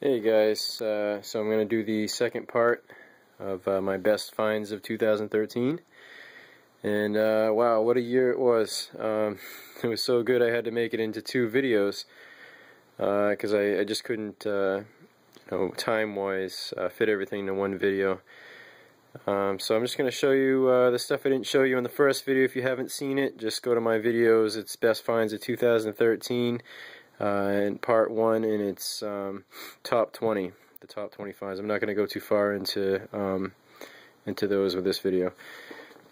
Hey guys, so I'm going to do the second part of my best finds of 2013, and wow, what a year it was. It was so good I had to make it into two videos because I just couldn't, time-wise, fit everything into one video. So I'm just going to show you the stuff I didn't show you in the first video. If you haven't seen it, just go to my videos. It's Best Finds of 2013. In part one, and it's top 20, the top 20 finds. I'm not going to go too far into those with this video,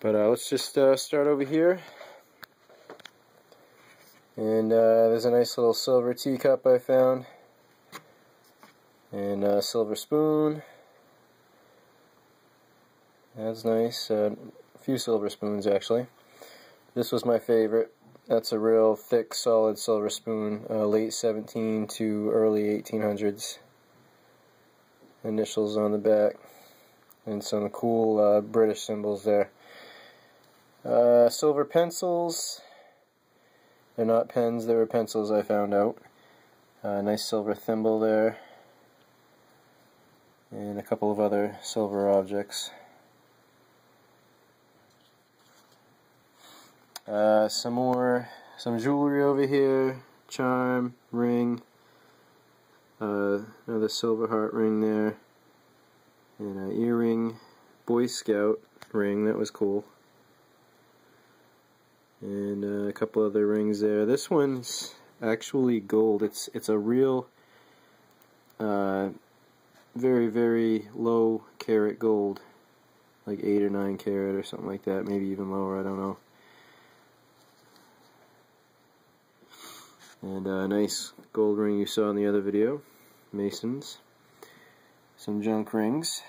but let's just start over here. And there's a nice little silver teacup I found, and a silver spoon. That's nice. A few silver spoons actually. This was my favorite. That's a real thick, solid silver spoon, late 17 to early 1800s. Initials on the back, and some cool British symbols there. Silver pencils. They're not pens, they were pencils, I found out. Nice silver thimble there. And a couple of other silver objects. Some jewelry over here, charm, ring, another silver heart ring there, and an earring, Boy Scout ring, that was cool, and a couple other rings there. This one's actually gold. It's a real, very, very low carat gold, like 8 or 9 carat or something like that, maybe even lower, I don't know. And a nice gold ring you saw in the other video, Masons. Some junk rings,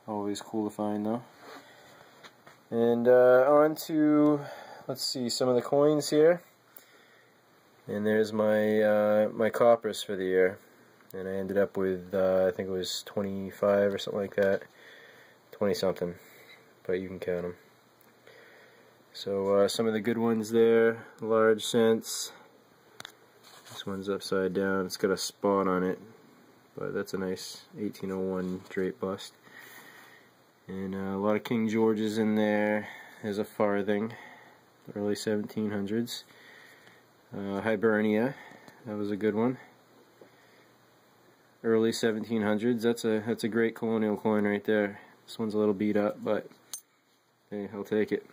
always cool to find though. And on to, let's see, some of the coins here. And there's my my coppers for the year. And I ended up with, I think it was 25 or something like that. 20 something, but you can count them. So some of the good ones there, large cents. This one's upside down. It's got a spot on it, but that's a nice 1801 drape bust. And a lot of King Georges in there. There's a farthing, early 1700s. Hibernia, that was a good one. Early 1700s. That's a great colonial coin right there. This one's a little beat up, but hey, I'll take it.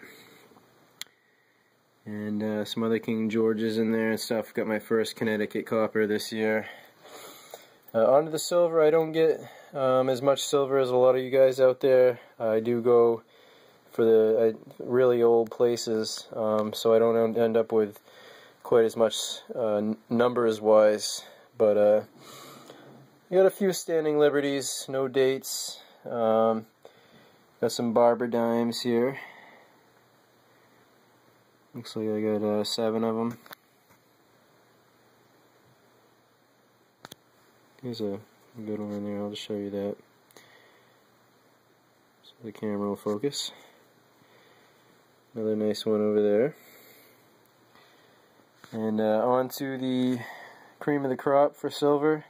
And some other King Georges in there and stuff. Got my first Connecticut copper this year. Onto the silver. I don't get as much silver as a lot of you guys out there. I do go for the really old places, so I don't end up with quite as much numbers wise. But you got a few standing liberties, no dates. Got some Barber dimes here. Looks like I got 7 of them. Here's a good one in there, I'll just show you that. So the camera will focus. Another nice one over there. And on to the cream of the crop for silver.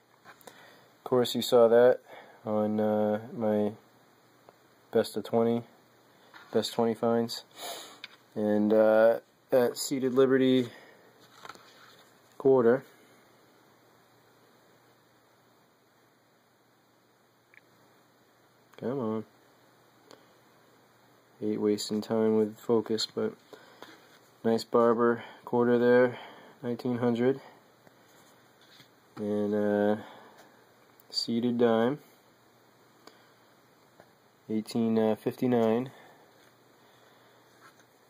Of course you saw that on my best 20 finds. And that Seated Liberty quarter. Come on. Hate wasting time with focus, but nice Barber quarter there, 1900. And seated dime, 1859.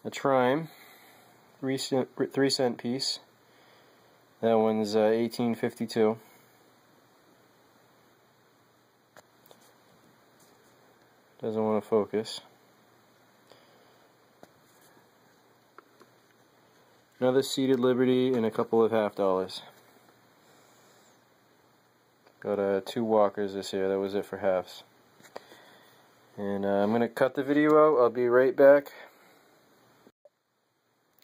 A Trime, 3-cent piece. That one's 1852. Doesn't want to focus. Another Seated Liberty and a couple of $50. Got 2 walkers this year. That was it for halves. And I'm going to cut the video out. I'll be right back.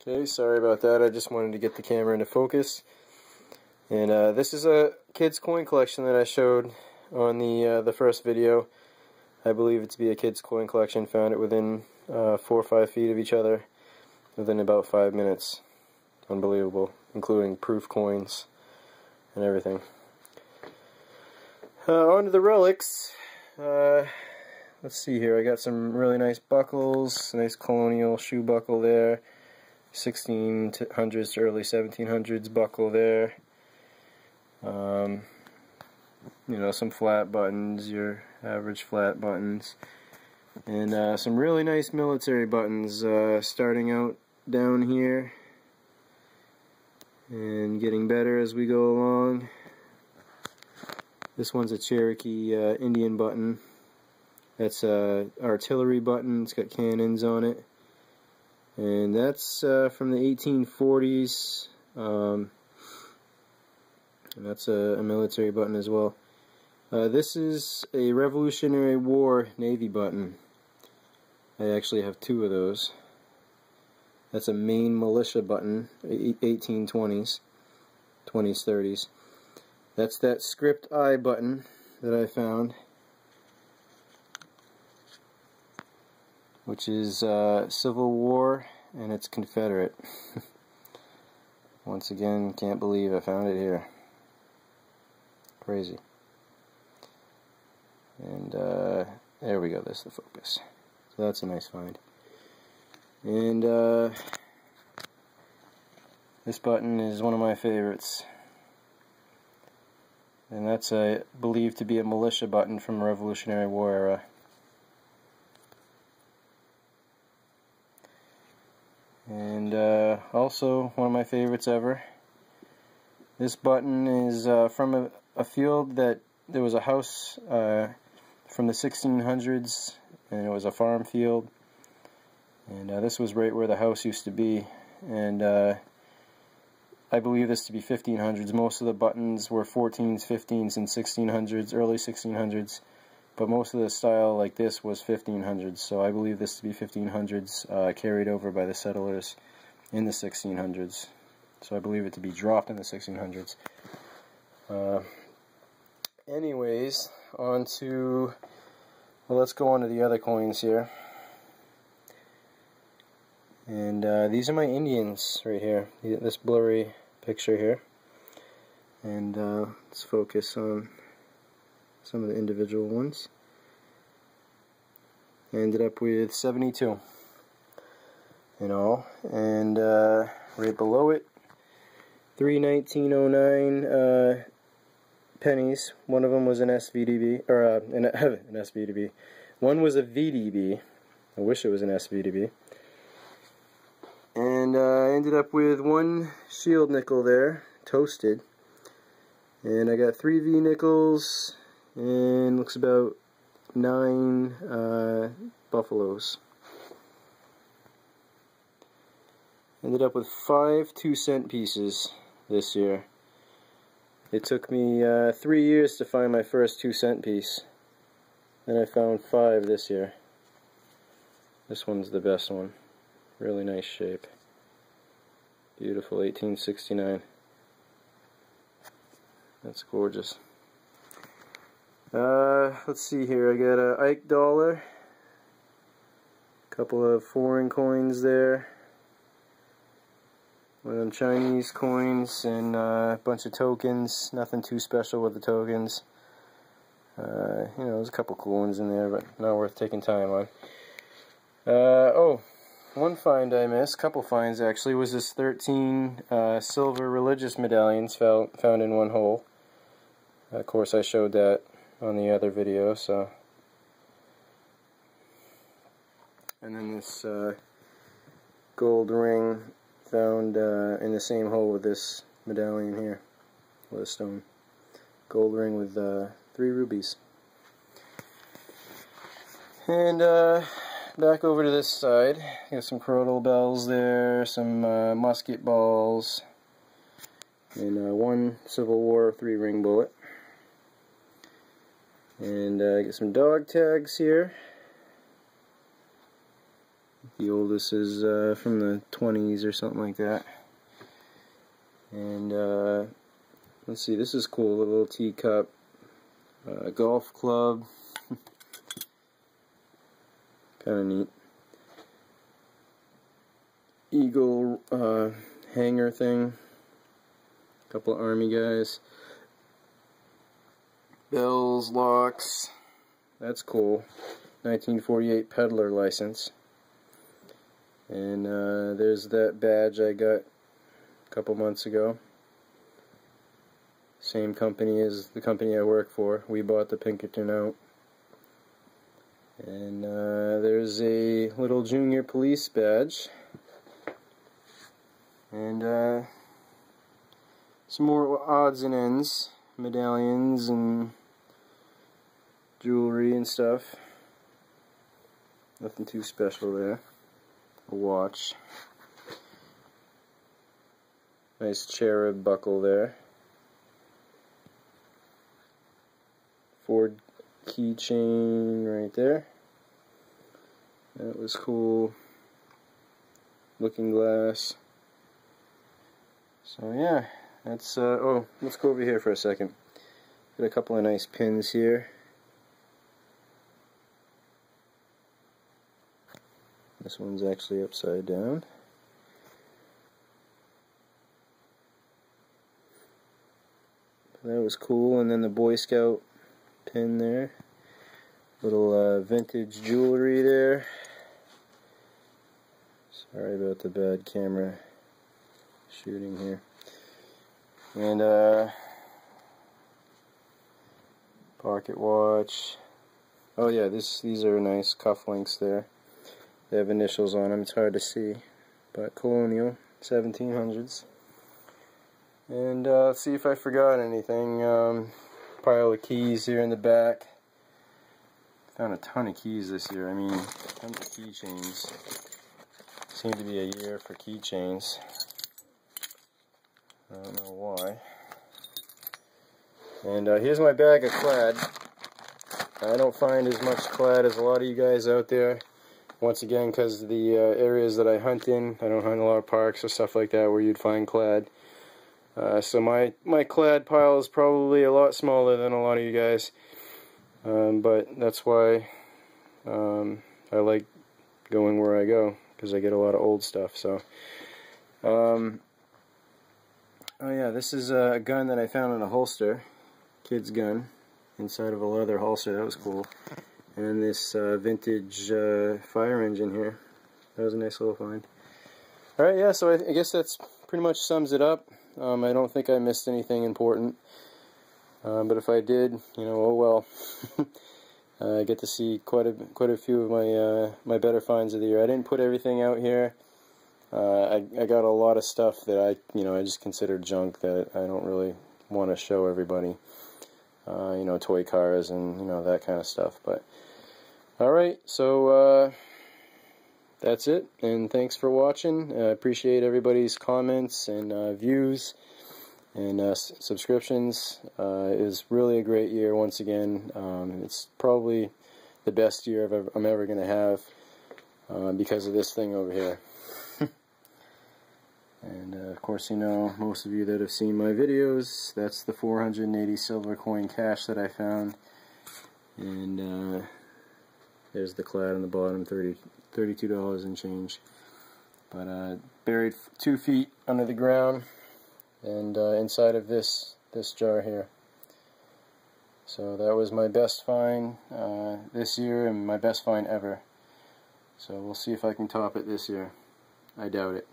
Okay, sorry about that. I just wanted to get the camera into focus. And this is a kid's coin collection that I showed on the first video. I believe it to be a kid's coin collection. Found it within 4 or 5 feet of each other within about 5 minutes. Unbelievable, including proof coins and everything. On to the relics. Let's see here. I got some really nice buckles. Nice colonial shoe buckle there. 1600s to early 1700s buckle there. You know, some flat buttons, your average flat buttons, and some really nice military buttons, starting out down here and getting better as we go along. This one's a Cherokee Indian button. That's a artillery button. It's got cannons on it, and that's from the 1840s. And that's a military button as well. This is a Revolutionary War Navy button. I actually have 2 of those. That's a Maine militia button, 1820s, 20s, 30s. That's that script I button that I found, which is Civil War, and it's Confederate. Once again, can't believe I found it here. Crazy. And there we go, that's the focus. So that's a nice find. And this button is one of my favorites. And that's believed to be a militia button from the Revolutionary War era. And also one of my favorites ever. This button is from a field that there was a house from the 1600s, and it was a farm field, and this was right where the house used to be, and I believe this to be 1500s. Most of the buttons were 14s, 15s, and 1600s, early 1600s, but most of the style like this was 1500s, so I believe this to be 1500s, carried over by the settlers in the 1600s. So I believe it to be dropped in the 1600s. Anyways, well, let's go on to the other coins here. And these are my Indians right here. This blurry picture here. And let's focus on some of the individual ones. I ended up with 72 in all. And right below it, 3 1909 pennies. One of them was an SVDB, or an SVDB. One was a VDB. I wish it was an SVDB. And I ended up with 1 shield nickel there, toasted. And I got 3 V nickels, and looks about 9 buffaloes. Ended up with 5 2-cent pieces this year. It took me 3 years to find my first 2-cent piece. Then I found 5 this year. This one's the best one. Really nice shape. Beautiful, 1869. That's gorgeous. Let's see here. I got a Ike dollar. A couple of foreign coins there. One of them Chinese coins, and a bunch of tokens. Nothing too special with the tokens. You know, there's a couple cool ones in there, but not worth taking time on. Oh, one find I missed, couple finds actually, was this 13 silver religious medallions found in one hole. Of course, I showed that on the other video, so. And then this gold ring found in the same hole with this medallion here, with a stone. Gold ring with 3 rubies. And back over to this side, got some chrotal bells there, some musket balls, and 1 Civil War 3-ring bullet. And I got some dog tags here. The oldest is from the 20s or something like that. And let's see, this is cool, a little teacup golf club. Kind of neat. Eagle hanger thing. Couple of army guys. Bells, locks. That's cool. 1948 peddler license. And there's that badge I got a couple months ago. Same company as the company I work for. We bought the Pinkerton out. And there's a little junior police badge. And some more odds and ends. Medallions and jewelry and stuff. Nothing too special there. A watch. Nice cherub buckle there. Ford keychain right there. That was cool. Looking glass. So yeah, that's oh, let's go over here for a second. Got a couple of nice pins here. This one's actually upside down. That was cool. And then the Boy Scout pin there. Little vintage jewelry there. Sorry about the bad camera shooting here. And pocket watch. Oh yeah, these are nice cufflinks there. They have initials on them. It's hard to see, but Colonial 1700s. And let's see if I forgot anything. Pile of keys here in the back. Found a ton of keys this year. I mean, tons of keychains. Seemed to be a year for keychains. I don't know why. And here's my bag of clad. I don't find as much clad as a lot of you guys out there. Once again, because the areas that I hunt in, I don't hunt a lot of parks or stuff like that where you'd find clad. So my clad pile is probably a lot smaller than a lot of you guys. But that's why I like going where I go, because I get a lot of old stuff. So, oh yeah, this is a gun that I found in a holster, kid's gun, inside of a leather holster. That was cool. And this vintage fire engine here. That was a nice little find. Alright, yeah, so I guess that's pretty much sums it up. I don't think I missed anything important. But if I did, you know, oh well. I get to see quite a few of my better finds of the year. I didn't put everything out here. I got a lot of stuff that I just consider junk that I don't really want to show everybody. You know, toy cars and, you know, that kind of stuff. But alright, so that's it, and thanks for watching. I appreciate everybody's comments and views and subscriptions. It was really a great year once again. It's probably the best year I'm ever going to have because of this thing over here. And of course, you know, most of you that have seen my videos, that's the 480 silver coin cache that I found. And there's the clad on the bottom, $32 and change. But buried 2 feet under the ground, and inside of this jar here. So that was my best find this year, and my best find ever. So we'll see if I can top it this year. I doubt it.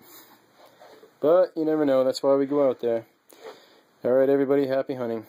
But you never know, that's why we go out there. Alright everybody, happy hunting.